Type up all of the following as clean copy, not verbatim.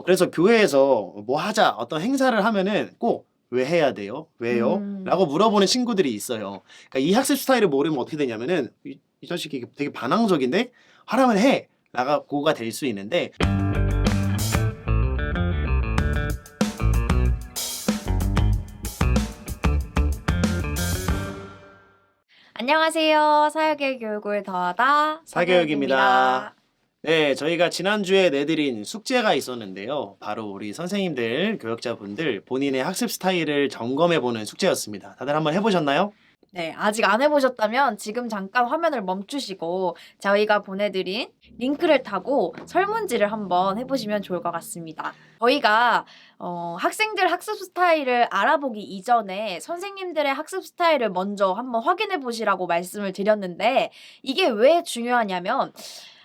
그래서 교회에서 뭐 하자, 어떤 행사를 하면은 꼭 왜 해야 돼요? 왜요? 라고 물어보는 친구들이 있어요. 그러니까 이 학습 스타일을 모르면 어떻게 되냐면은 이 자식이 되게 반항적인데 하라면 해! 라고가 될 수 있는데 안녕하세요. 사회계 교육을 더하다 사교육입니다. 사교육입니다. 네, 저희가 지난주에 내드린 숙제가 있었는데요. 바로 우리 선생님들, 교육자분들 본인의 학습 스타일을 점검해보는 숙제였습니다. 다들 한번 해보셨나요? 네, 아직 안 해보셨다면 지금 잠깐 화면을 멈추시고 저희가 보내드린 링크를 타고 설문지를 한번 해보시면 좋을 것 같습니다. 저희가 학생들 학습 스타일을 알아보기 이전에 선생님들의 학습 스타일을 먼저 한번 확인해 보시라고 말씀을 드렸는데 이게 왜 중요하냐면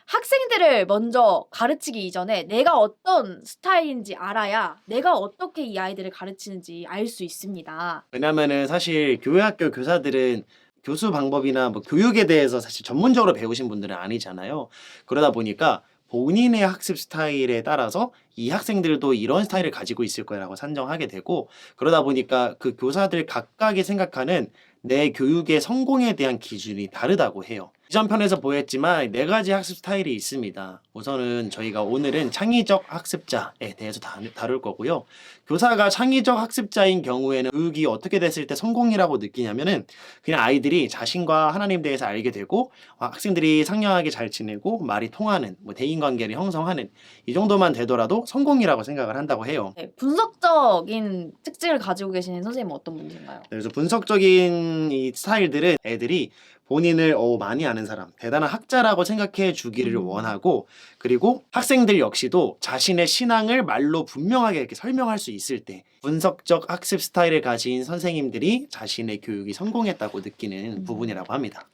학생들을 먼저 가르치기 이전에 내가 어떤 스타일인지 알아야 내가 어떻게 이 아이들을 가르치는지 알 수 있습니다. 왜냐면은 사실 교회학교 교사들은 교수 방법이나 뭐 교육에 대해서 사실 전문적으로 배우신 분들은 아니잖아요. 그러다 보니까 본인의 학습 스타일에 따라서 이 학생들도 이런 스타일을 가지고 있을 거라고 산정하게 되고, 그러다 보니까 그 교사들 각각이 생각하는 내 교육의 성공에 대한 기준이 다르다고 해요. 이전 편에서 보였지만 네 가지 학습 스타일이 있습니다. 우선은 저희가 오늘은 창의적 학습자에 대해서 다룰 거고요. 교사가 창의적 학습자인 경우에는 교육이 어떻게 됐을 때 성공이라고 느끼냐면은 그냥 아이들이 자신과 하나님 대해서 알게 되고 학생들이 상냥하게 잘 지내고 말이 통하는 뭐 대인관계를 형성하는 이 정도만 되더라도 성공이라고 생각을 한다고 해요. 네, 분석적인 특징을 가지고 계시는 선생님은 어떤 분이신가요? 그래서 분석적인 이 스타일들은 애들이 본인을 많이 아는 사람, 대단한 학자라고 생각해 주기를 원하고, 그리고 학생들 역시도 자신의 신앙을 말로 분명하게 이렇게 설명할 수 있을 때 분석적 학습 스타일을 가진 선생님들이 자신의 교육이 성공했다고 느끼는 부분이라고 합니다.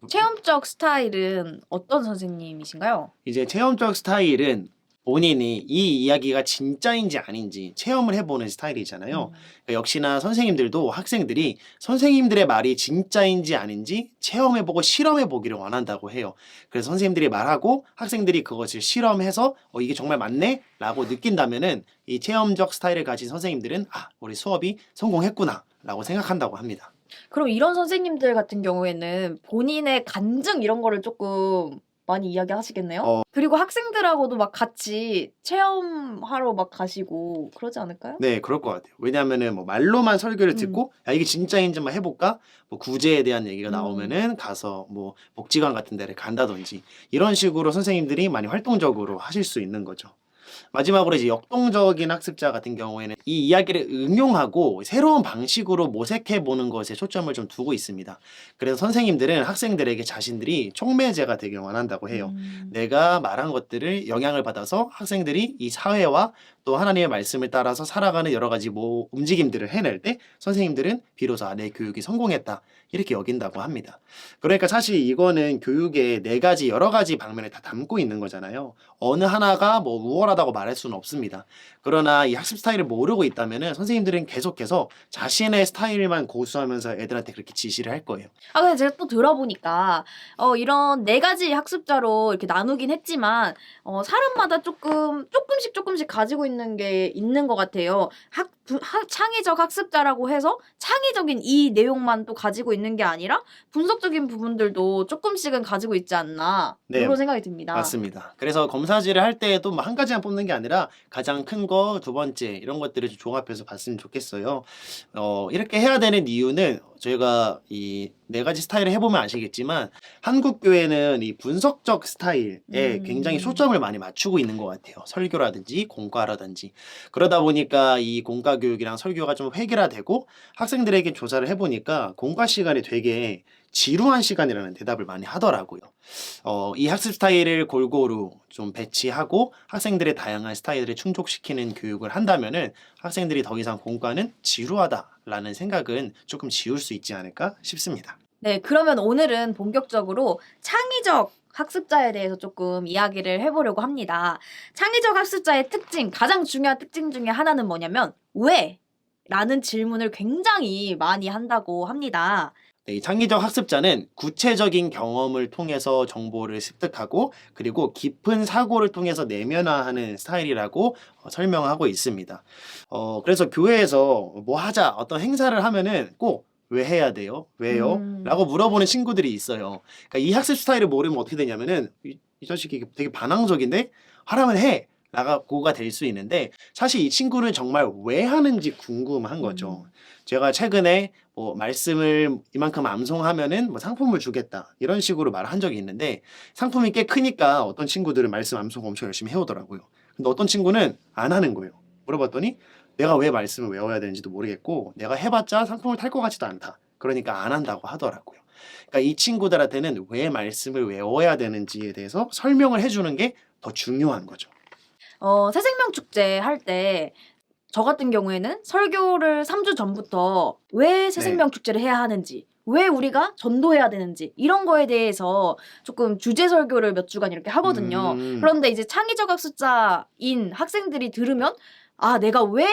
체험적 스타일은 어떤 선생님이신가요? 이제 체험적 스타일은 본인이 이 이야기가 진짜인지 아닌지 체험을 해보는 스타일이잖아요. 그러니까 역시나 선생님들도 학생들이 선생님들의 말이 진짜인지 아닌지 체험해보고 실험해보기를 원한다고 해요. 그래서 선생님들이 말하고 학생들이 그것을 실험해서 이게 정말 맞네? 라고 느낀다면은 이 체험적 스타일을 가진 선생님들은 우리 수업이 성공했구나 라고 생각한다고 합니다. 그럼 이런 선생님들 같은 경우에는 본인의 간증 이런 거를 조금 많이 이야기하시겠네요? 그리고 학생들하고도 막 같이 체험하러 막 가시고 그러지 않을까요? 네, 그럴 것 같아요. 왜냐하면은 뭐 말로만 설교를 듣고 야 이게 진짜인지 한번 해볼까? 뭐 구제에 대한 얘기가 나오면은 가서 뭐 복지관 같은 데를 간다든지 이런 식으로 선생님들이 많이 활동적으로 하실 수 있는 거죠. 마지막으로 이제 역동적인 학습자 같은 경우에는 이 이야기를 응용하고 새로운 방식으로 모색해 보는 것에 초점을 좀 두고 있습니다. 그래서 선생님들은 학생들에게 자신들이 촉매제가 되길 원한다고 해요. 내가 말한 것들을 영향을 받아서 학생들이 이 사회와 또 하나님의 말씀을 따라서 살아가는 여러 가지 뭐 움직임들을 해낼 때 선생님들은 비로소 내 교육이 성공했다 이렇게 여긴다고 합니다. 그러니까 사실 이거는 교육의 네 가지 여러 가지 방면을 다 담고 있는 거잖아요. 어느 하나가 뭐 우월하다고 말할 수는 없습니다. 그러나 이 학습 스타일을 모르고 있다면은 선생님들은 계속해서 자신의 스타일만 고수하면서 애들한테 그렇게 지시를 할 거예요. 근데 제가 또 들어보니까 이런 네 가지 학습자로 이렇게 나누긴 했지만 사람마다 조금씩 가지고 있는 게 있는 것 같아요. 창의적 학습자라고 해서 창의적인 이 내용만 또 가지고 있는 게 아니라 분석적인 부분들도 조금씩은 가지고 있지 않나 네, 이런 생각이 듭니다. 맞습니다. 그래서 검사지를 할 때에도 뭐 한 가지만 뽑는 게 아니라 가장 큰 거, 두 번째 이런 것들을 좀 종합해서 봤으면 좋겠어요. 이렇게 해야 되는 이유는 저희가 이 네 가지 스타일을 해보면 아시겠지만 한국 교회는 이 분석적 스타일에 굉장히 초점을 많이 맞추고 있는 것 같아요. 설교라든지 공과라든지. 그러다 보니까 이 공과 교육이랑 설교가 좀 획일화되고 학생들에게 조사를 해보니까 공과 시간이 되게 지루한 시간이라는 대답을 많이 하더라고요. 이 학습 스타일을 골고루 좀 배치하고 학생들의 다양한 스타일을 충족시키는 교육을 한다면은 학생들이 더 이상 공과는 지루하다라는 생각은 조금 지울 수 있지 않을까 싶습니다. 네, 그러면 오늘은 본격적으로 창의적 학습자에 대해서 조금 이야기를 해보려고 합니다. 창의적 학습자의 특징, 가장 중요한 특징 중에 하나는 뭐냐면 왜? 라는 질문을 굉장히 많이 한다고 합니다. 네, 이 창의적 학습자는 구체적인 경험을 통해서 정보를 습득하고 그리고 깊은 사고를 통해서 내면화하는 스타일이라고 설명하고 있습니다. 그래서 교회에서 뭐 하자 어떤 행사를 하면은 꼭 왜 해야 돼요? 왜요? 라고 물어보는 친구들이 있어요. 그러니까 이 학습 스타일을 모르면 어떻게 되냐면은 이 자식이 되게 반항적인데 하라면 해! 라고가 될 수 있는데 사실 이 친구는 정말 왜 하는지 궁금한 거죠. 제가 최근에 뭐 말씀을 이만큼 암송하면은 뭐 상품을 주겠다 이런 식으로 말을 한 적이 있는데 상품이 꽤 크니까 어떤 친구들은 말씀 암송 엄청 열심히 해오더라고요. 근데 어떤 친구는 안 하는 거예요. 물어봤더니 내가 왜 말씀을 외워야 되는지도 모르겠고 내가 해봤자 상품을 탈 것 같지도 않다. 그러니까 안 한다고 하더라고요. 그러니까 이 친구들한테는 왜 말씀을 외워야 되는지에 대해서 설명을 해주는 게 더 중요한 거죠. 새생명 축제 할 때 저 같은 경우에는 설교를 3주 전부터 왜 새생명 축제를 해야 하는지, 왜 우리가 전도해야 되는지 이런 거에 대해서 조금 주제 설교를 몇 주간 이렇게 하거든요. 그런데 이제 창의적 학습자인 학생들이 들으면 아, 내가 왜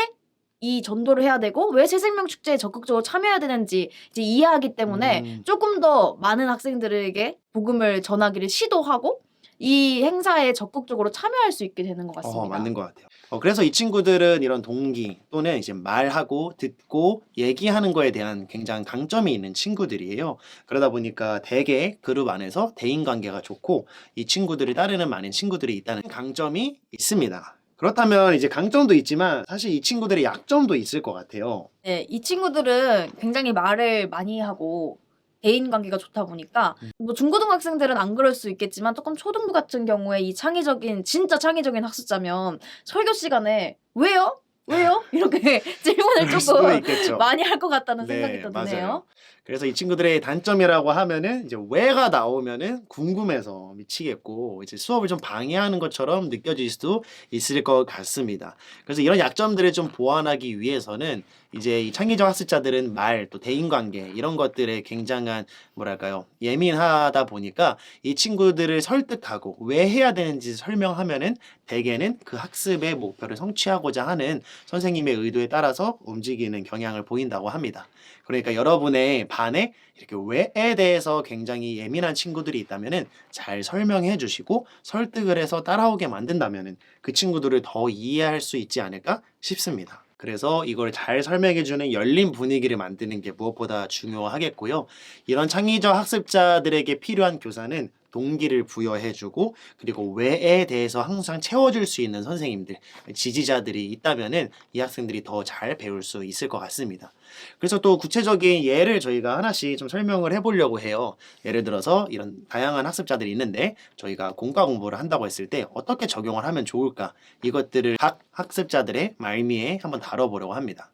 이 전도를 해야 되고 왜 새생명 축제에 적극적으로 참여해야 되는지 이제 이해하기 때문에 조금 더 많은 학생들에게 복음을 전하기를 시도하고 이 행사에 적극적으로 참여할 수 있게 되는 것 같습니다. 맞는 것 같아요. 그래서 이 친구들은 이런 동기 또는 이제 말하고 듣고 얘기하는 거에 대한 굉장히 강점이 있는 친구들이에요. 그러다 보니까 대개 그룹 안에서 대인관계가 좋고 이 친구들을 따르는 많은 친구들이 있다는 강점이 있습니다. 그렇다면 이제 강점도 있지만 사실 이 친구들의 약점도 있을 것 같아요. 네, 이 친구들은 굉장히 말을 많이 하고 대인 관계가 좋다 보니까 뭐 중고등학생들은 안 그럴 수 있겠지만 조금 초등부 같은 경우에 이 진짜 창의적인 학습자면 설교 시간에 왜요? 왜요? 이렇게 질문을 그럴 수도 조금 있겠죠. 많이 할 것 같다는 네, 생각이 또 드네요. 맞아요. 그래서 이 친구들의 단점이라고 하면은 이제 왜가 나오면은 궁금해서 미치겠고 이제 수업을 좀 방해하는 것처럼 느껴질 수도 있을 것 같습니다. 그래서 이런 약점들을 좀 보완하기 위해서는 이제 이 창의적 학습자들은 말 또 대인관계 이런 것들에 굉장한 뭐랄까요 예민하다 보니까 이 친구들을 설득하고 왜 해야 되는지 설명하면은 대개는 그 학습의 목표를 성취하고자 하는 선생님의 의도에 따라서 움직이는 경향을 보인다고 합니다. 그러니까 여러분의 반에 이렇게 왜에 대해서 굉장히 예민한 친구들이 있다면은 잘 설명해 주시고 설득을 해서 따라오게 만든다면은 그 친구들을 더 이해할 수 있지 않을까 싶습니다. 그래서 이걸 잘 설명해 주는 열린 분위기를 만드는 게 무엇보다 중요하겠고요. 이런 창의적 학습자들에게 필요한 교사는 동기를 부여해주고 그리고 왜에 대해서 항상 채워줄 수 있는 선생님들, 지지자들이 있다면은 이 학생들이 더 잘 배울 수 있을 것 같습니다. 그래서 또 구체적인 예를 저희가 하나씩 좀 설명을 해보려고 해요. 예를 들어서 이런 다양한 학습자들이 있는데 저희가 공과 공부를 한다고 했을 때 어떻게 적용을 하면 좋을까? 이것들을 각 학습자들의 말미에 한번 다뤄보려고 합니다.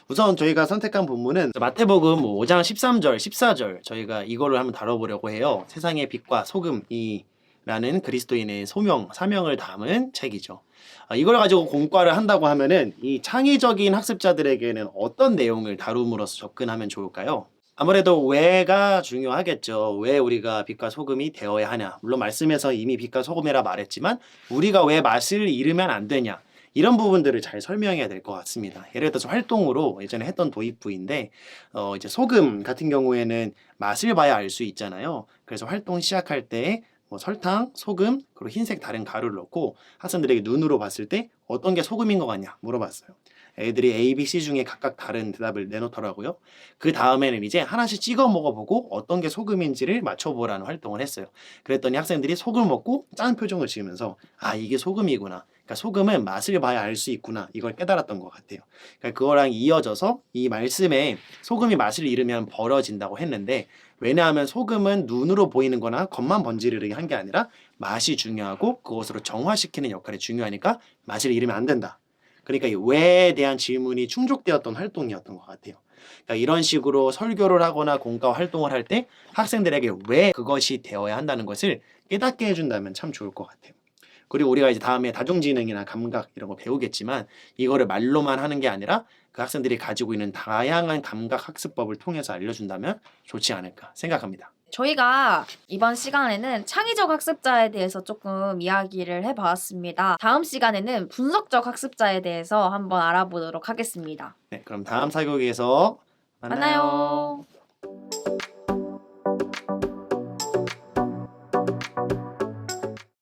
우선 저희가 선택한 본문은 마태복음 5장 13절, 14절 저희가 이거를 한번 다뤄보려고 해요. 세상의 빛과 소금이라는 그리스도인의 소명, 사명을 담은 책이죠. 이걸 가지고 공과를 한다고 하면은 이 창의적인 학습자들에게는 어떤 내용을 다룸으로써 접근하면 좋을까요? 아무래도 왜가 중요하겠죠. 왜 우리가 빛과 소금이 되어야 하냐. 물론 말씀에서 이미 빛과 소금이라 말했지만 우리가 왜 맛을 잃으면 안 되냐. 이런 부분들을 잘 설명해야 될 것 같습니다. 예를 들어서 활동으로 예전에 했던 도입부인데 이제 소금 같은 경우에는 맛을 봐야 알 수 있잖아요. 그래서 활동 시작할 때 뭐 설탕, 소금, 그리고 흰색 다른 가루를 넣고 학생들에게 눈으로 봤을 때 어떤 게 소금인 것 같냐 물어봤어요. 애들이 A, B, C 중에 각각 다른 대답을 내놓더라고요. 그 다음에는 이제 하나씩 찍어 먹어보고 어떤 게 소금인지를 맞춰보라는 활동을 했어요. 그랬더니 학생들이 소금을 먹고 짠 표정을 지으면서 아, 이게 소금이구나. 그러니까 소금은 맛을 봐야 알 수 있구나. 이걸 깨달았던 것 같아요. 그러니까 그거랑 이어져서 이 말씀에 소금이 맛을 잃으면 벌어진다고 했는데 왜냐하면 소금은 눈으로 보이는 거나 겉만 번지르르게 한 게 아니라 맛이 중요하고 그것으로 정화시키는 역할이 중요하니까 맛을 잃으면 안 된다. 그러니까 이 왜에 대한 질문이 충족되었던 활동이었던 것 같아요. 그러니까 이런 식으로 설교를 하거나 공과 활동을 할 때 학생들에게 왜 그것이 되어야 한다는 것을 깨닫게 해준다면 참 좋을 것 같아요. 그리고 우리가 이제 다음에 다중지능이나 감각 이런 거 배우겠지만 이거를 말로만 하는 게 아니라 그 학생들이 가지고 있는 다양한 감각 학습법을 통해서 알려준다면 좋지 않을까 생각합니다. 저희가 이번 시간에는 창의적 학습자에 대해서 조금 이야기를 해봤습니다. 다음 시간에는 분석적 학습자에 대해서 한번 알아보도록 하겠습니다. 네, 그럼 다음 사교육에서 만나요. 만나요.